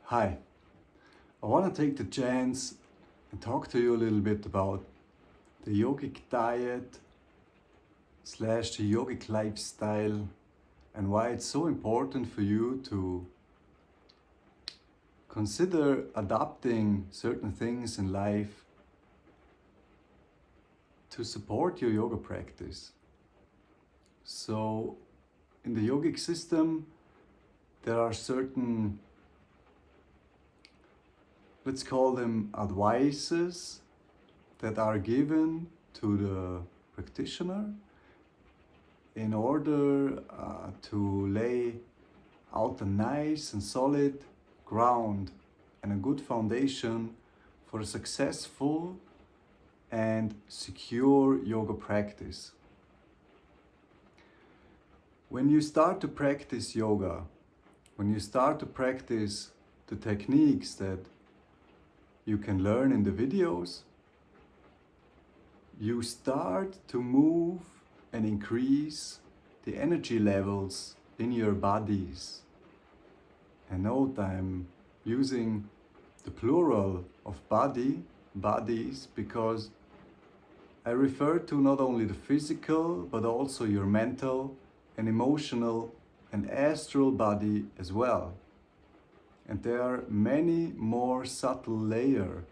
Hi, I want to take the chance and talk to you a little bit about the yogic diet / the yogic lifestyle and why it's so important for you to consider adapting certain things in life to support your yoga practice. So, in the yogic system, there are certain, let's call them advices, that are given to the practitioner in order to lay out a nice and solid ground and a good foundation for a successful and secure yoga practice. When you start to practice yoga, when you start to practice the techniques that you can learn in the videos, you start to move and increase the energy levels in your bodies. And note I'm using the plural of bodies, because I refer to not only the physical, but also your mental and emotional and astral body as well. And there are many more subtle layers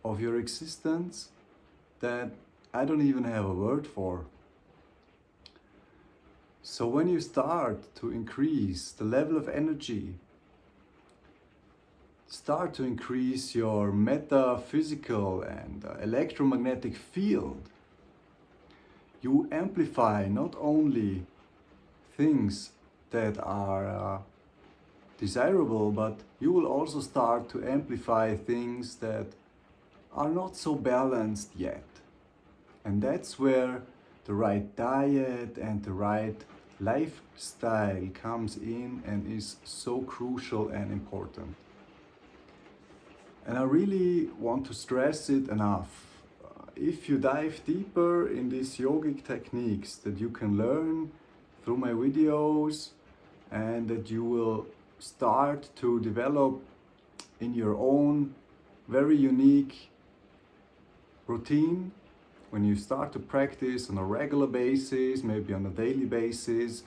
of your existence that I don't even have a word for. So when you start to increase the level of energy, start to increase your metaphysical and electromagnetic field, you amplify not only things that are desirable, but you will also start to amplify things that are not so balanced yet. And that's where the right diet and the right lifestyle comes in and is so crucial and important. And I really want to stress it enough. If you dive deeper in these yogic techniques that you can learn through my videos and that you will start to develop in your own very unique routine, when you start to practice on a regular basis, maybe on a daily basis,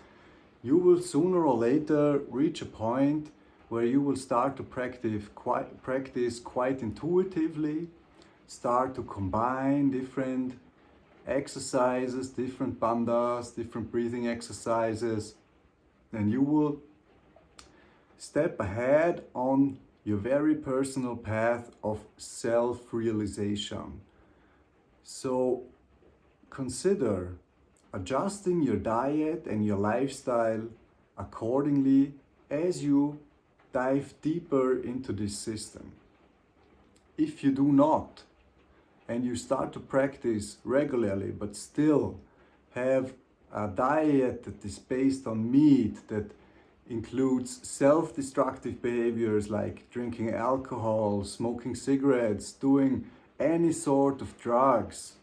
you will sooner or later reach a point where you will start to practice quite intuitively, start to combine different exercises, different bandhas, different breathing exercises, and you will step ahead on your very personal path of self-realization. So consider adjusting your diet and your lifestyle accordingly as you dive deeper into this system. If you do not, and you start to practice regularly but still have a diet that is based on meat, that includes self-destructive behaviors like drinking alcohol, smoking cigarettes, doing any sort of drugs,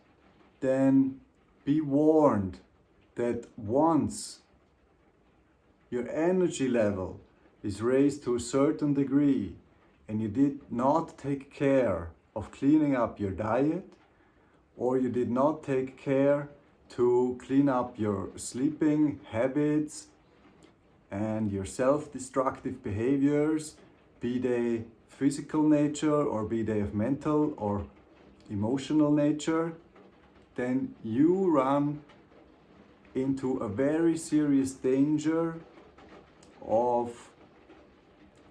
then be warned that once your energy level is raised to a certain degree and you did not take care of cleaning up your diet, or you did not take care to clean up your sleeping habits and your self-destructive behaviors, be they physical nature or be they of mental or emotional nature, then you run into a very serious danger of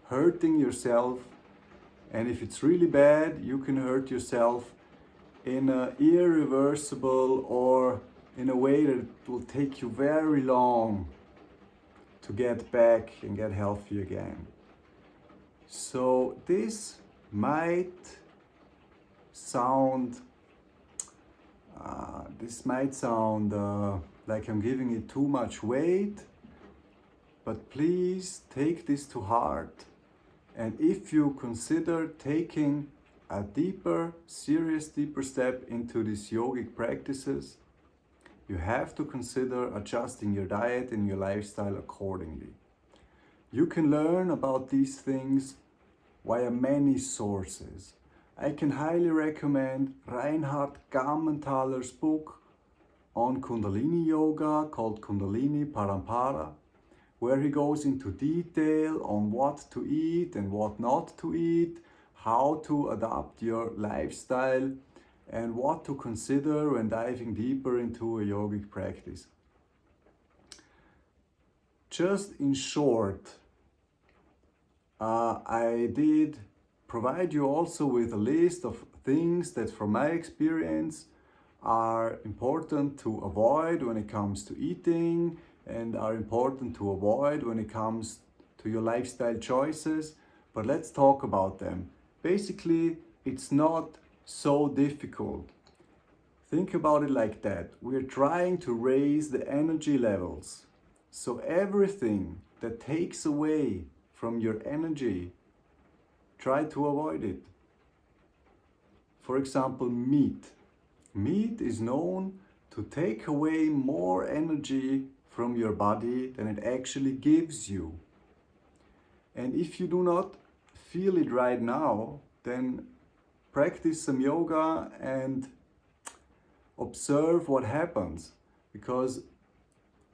hurting yourself. And if it's really bad, you can hurt yourself in an irreversible or in a way that will take you very long to get back and get healthy again. So this might sound like I'm giving it too much weight, but please take this to heart. And if you consider taking a deeper step into these yogic practices, you have to consider adjusting your diet and your lifestyle accordingly. You can learn about these things via many sources. I can highly recommend Reinhard Gammenthaler's book on Kundalini Yoga called Kundalini Parampara, where he goes into detail on what to eat and what not to eat, how to adapt your lifestyle, and what to consider when diving deeper into a yogic practice. Just in short, I did provide you also with a list of things that from my experience are important to avoid when it comes to eating and are important to avoid when it comes to your lifestyle choices. But let's talk about them. Basically, it's not so difficult. Think about it like that. We're trying to raise the energy levels. So everything that takes away from your energy, try to avoid it. For example, meat. Meat is known to take away more energy from your body than it actually gives you. And if you do not feel it right now, then practice some yoga and observe what happens, because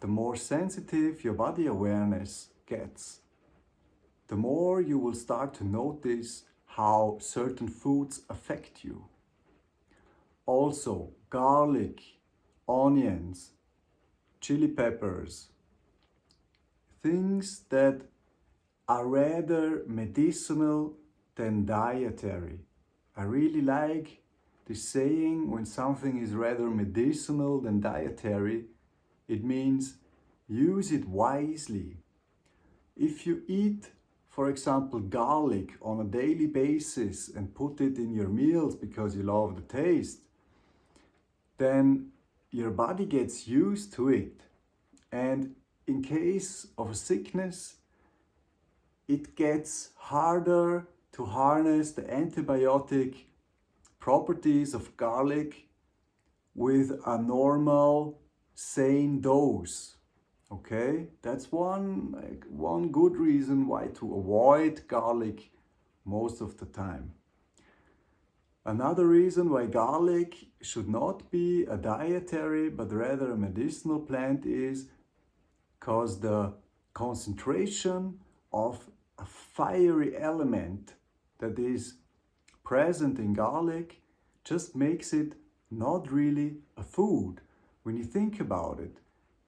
the more sensitive your body awareness gets, the more you will start to notice how certain foods affect you. Also, garlic, onions, chili peppers, things that are rather medicinal than dietary. I really like this saying, when something is rather medicinal than dietary, it means use it wisely. If you eat, for example, garlic on a daily basis and put it in your meals because you love the taste, then your body gets used to it. And in case of a sickness, it gets harder to harness the antibiotic properties of garlic with a normal, sane dose. Okay, that's one good reason why to avoid garlic most of the time. Another reason why garlic should not be a dietary but rather a medicinal plant is because the concentration of a fiery element that is present in garlic just makes it not really a food. When you think about it,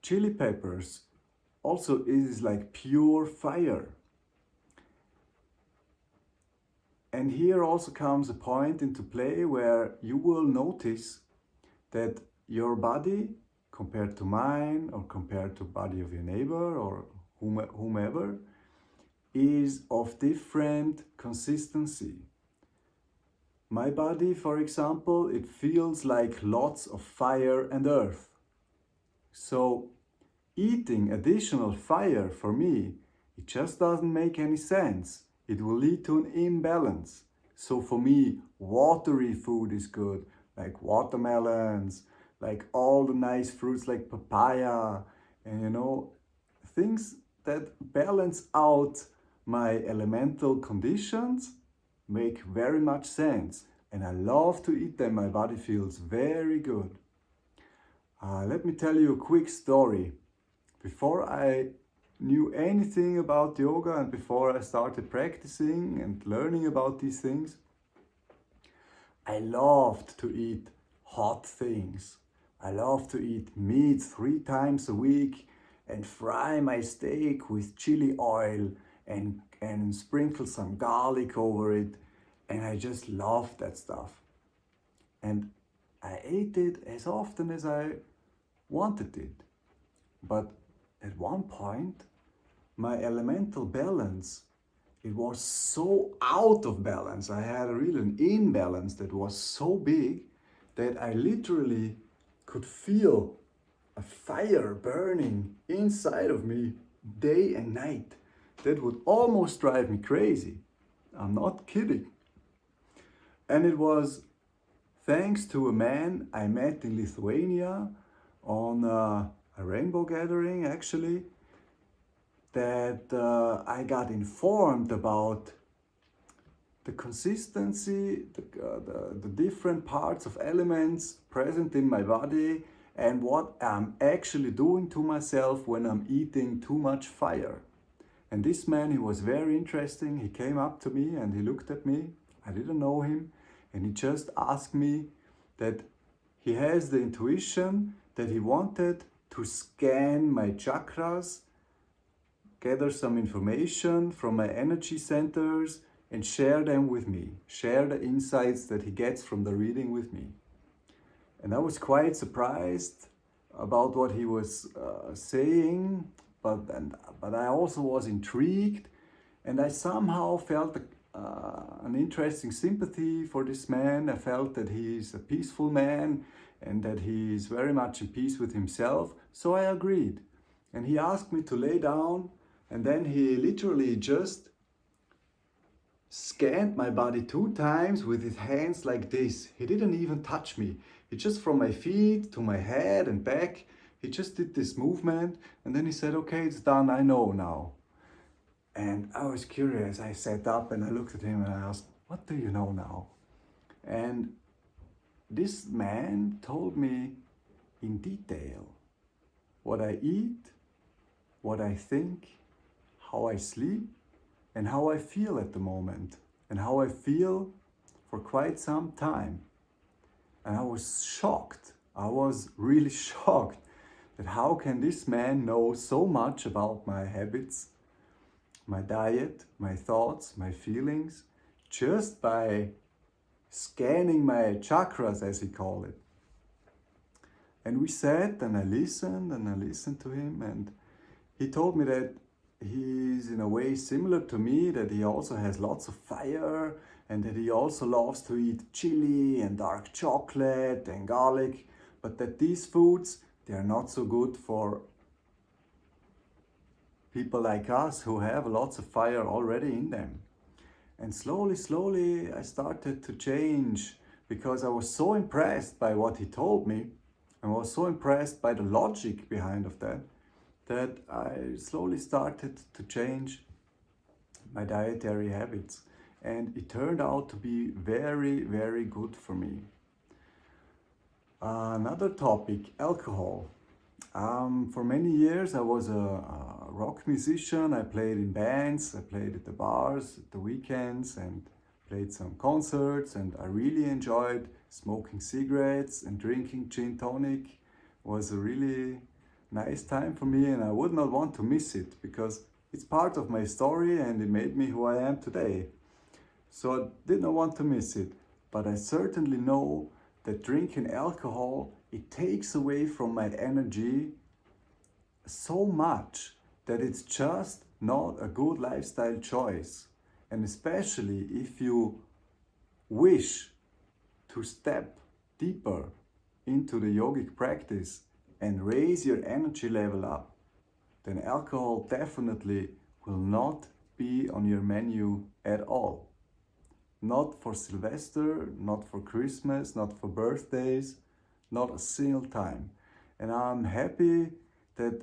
chili peppers also is like pure fire. And here also comes a point into play where you will notice that your body, compared to mine or compared to body of your neighbor or whomever, is of different consistency. My body, for example, it feels like lots of fire and earth. So eating additional fire for me, it just doesn't make any sense. It will lead to an imbalance. So for me, watery food is good, like watermelons, like all the nice fruits like papaya, and things that balance out my elemental conditions make very much sense. And I love to eat them. My body feels very good. Let me tell you a quick story. Before I knew anything about yoga and before I started practicing and learning about these things, I loved to eat hot things. I love to eat meat 3 times a week and fry my steak with chili oil and sprinkle some garlic over it. And I just loved that stuff. And I ate it as often as I wanted it. But at one point, my elemental balance, it was so out of balance. I had an imbalance that was so big that I literally could feel a fire burning inside of me day and night. That would almost drive me crazy. I'm not kidding. And it was thanks to a man I met in Lithuania on a rainbow gathering, actually, that I got informed about the consistency, the different parts of elements present in my body, and what I'm actually doing to myself when I'm eating too much fire. And this man, he was very interesting. He came up to me and he looked at me. I didn't know him. And he just asked me that he has the intuition that he wanted to scan my chakras, gather some information from my energy centers, and share them with me, share the insights that he gets from the reading with me. And I was quite surprised about what he was saying, but I also was intrigued, and I somehow felt an interesting sympathy for this man. I felt that he's a peaceful man and that he's very much in peace with himself, so I agreed. And he asked me to lay down, and then he literally just scanned my body 2 times with his hands like this. He didn't even touch me. He just, from my feet to my head and back, he just did this movement, and then he said, okay, it's done, I know now. And I was curious. I sat up and I looked at him and I asked, what do you know now? And this man told me in detail what I eat, what I think, how I sleep, and how I feel at the moment, and how I feel for quite some time. And I was shocked. I was really shocked that how can this man know so much about my habits, my diet, my thoughts, my feelings, just by scanning my chakras, as he called it. And we sat and I listened to him, and he told me that he's in a way similar to me, that he also has lots of fire, and that he also loves to eat chili and dark chocolate and garlic, but that these foods, they are not so good for people like us who have lots of fire already in them. And slowly I started to change, because I was so impressed by what he told me. I was so impressed by the logic behind of that I slowly started to change my dietary habits. And it turned out to be very, very good for me. Another topic, alcohol. For many years I was a rock musician. I played in bands, I played at the bars, at the weekends, and played some concerts, and I really enjoyed smoking cigarettes and drinking gin tonic. It was a really nice time for me, and I would not want to miss it, because it's part of my story and it made me who I am today. So I did not want to miss it, but I certainly know that drinking alcohol, it takes away from my energy so much that it's just not a good lifestyle choice. And especially if you wish to step deeper into the yogic practice and raise your energy level up, then alcohol definitely will not be on your menu at all. Not for Sylvester, not for Christmas, not for birthdays, not a single time. And I'm happy that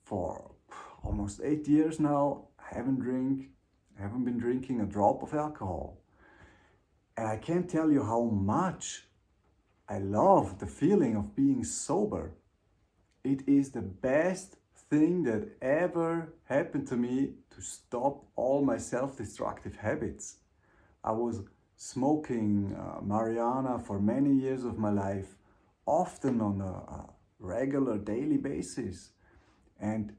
for almost 8 years now, I haven't been drinking a drop of alcohol. And I can't tell you how much I love the feeling of being sober. It is the best thing that ever happened to me to stop all my self-destructive habits. I was smoking marijuana for many years of my life, often on a regular daily basis. And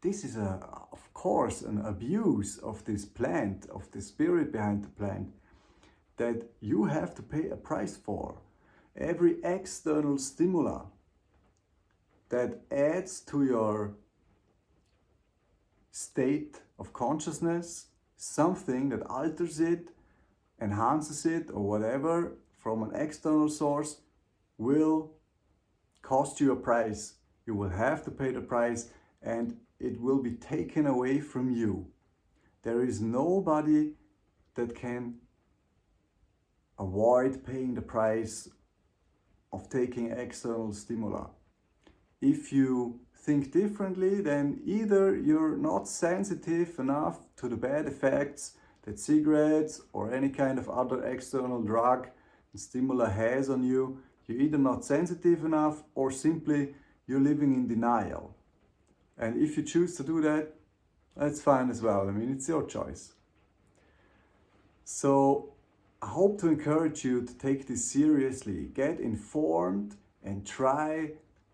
this is, of course, an abuse of this plant, of the spirit behind the plant, that you have to pay a price for. Every external stimuli that adds to your state of consciousness, something that alters it, enhances it, or whatever from an external source, will cost you a price. You will have to pay the price, and it will be taken away from you. There is nobody that can avoid paying the price of taking external stimuli. If you think differently, then either you're not sensitive enough to the bad effects that cigarettes or any kind of other external drug and stimuli has on you, you're either not sensitive enough or simply you're living in denial. And if you choose to do that, that's fine as well. I mean, it's your choice. So I hope to encourage you to take this seriously. Get informed and try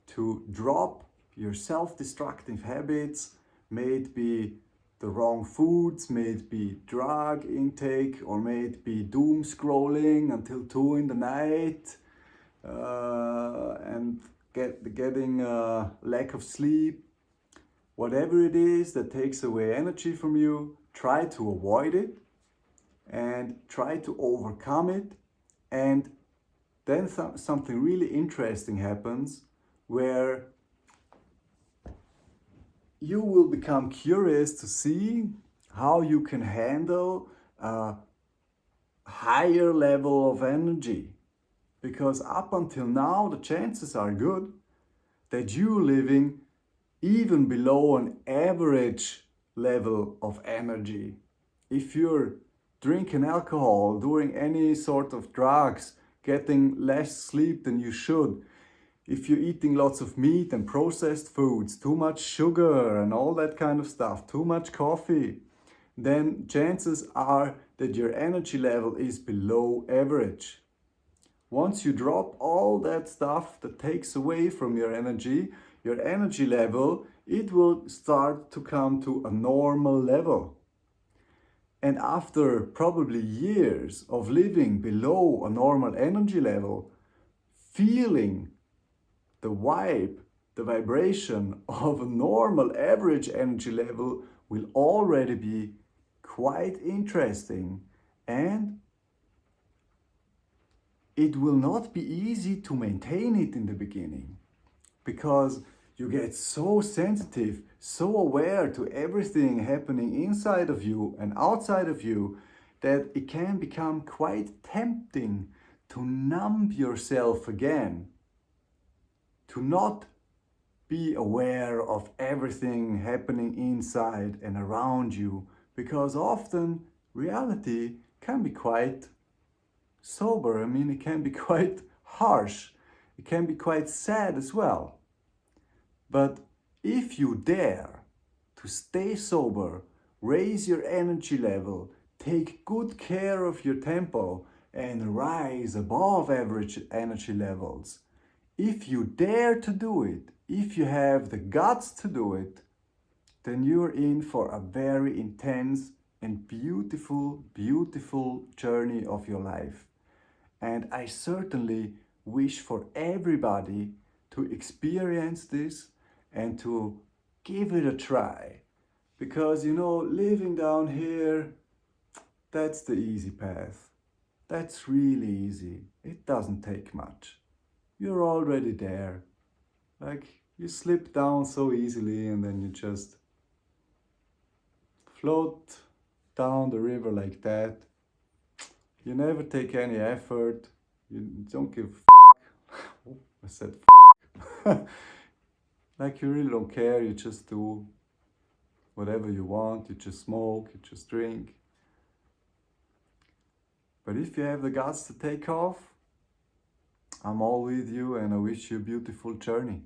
to drop your self-destructive habits. May it be the wrong foods, may it be drug intake, or may it be doom scrolling until 2 in the night, and getting lack of sleep. Whatever it is that takes away energy from you, try to avoid it and try to overcome it. And then something really interesting happens where you will become curious to see how you can handle a higher level of energy. Because up until now, the chances are good that you're living even below an average level of energy. If you're drinking alcohol, doing any sort of drugs, getting less sleep than you should, if you're eating lots of meat and processed foods, too much sugar and all that kind of stuff, too much coffee, then chances are that your energy level is below average. Once you drop all that stuff that takes away from your energy level, it will start to come to a normal level. And after probably years of living below a normal energy level, feeling the vibe, the vibration of a normal average energy level will already be quite interesting, and it will not be easy to maintain it in the beginning, because you get so sensitive, so aware to everything happening inside of you and outside of you, that it can become quite tempting to numb yourself again, to not be aware of everything happening inside and around you, because often reality can be quite sober. I mean, it can be quite harsh. It can be quite sad as well. But if you dare to stay sober, raise your energy level, take good care of your tempo, and rise above average energy levels, if you dare to do it, if you have the guts to do it, then you're in for a very intense and beautiful, beautiful journey of your life. And I certainly wish for everybody to experience this and to give it a try. Because, you know, living down here, that's the easy path. That's really easy. It doesn't take much. You're already there. Like, you slip down so easily and then you just float down the river like that. You never take any effort. You don't give oh, I said like, you really don't care. You just do whatever you want. You just smoke, you just drink. But if you have the guts to take off, I'm all with you, and I wish you a beautiful journey.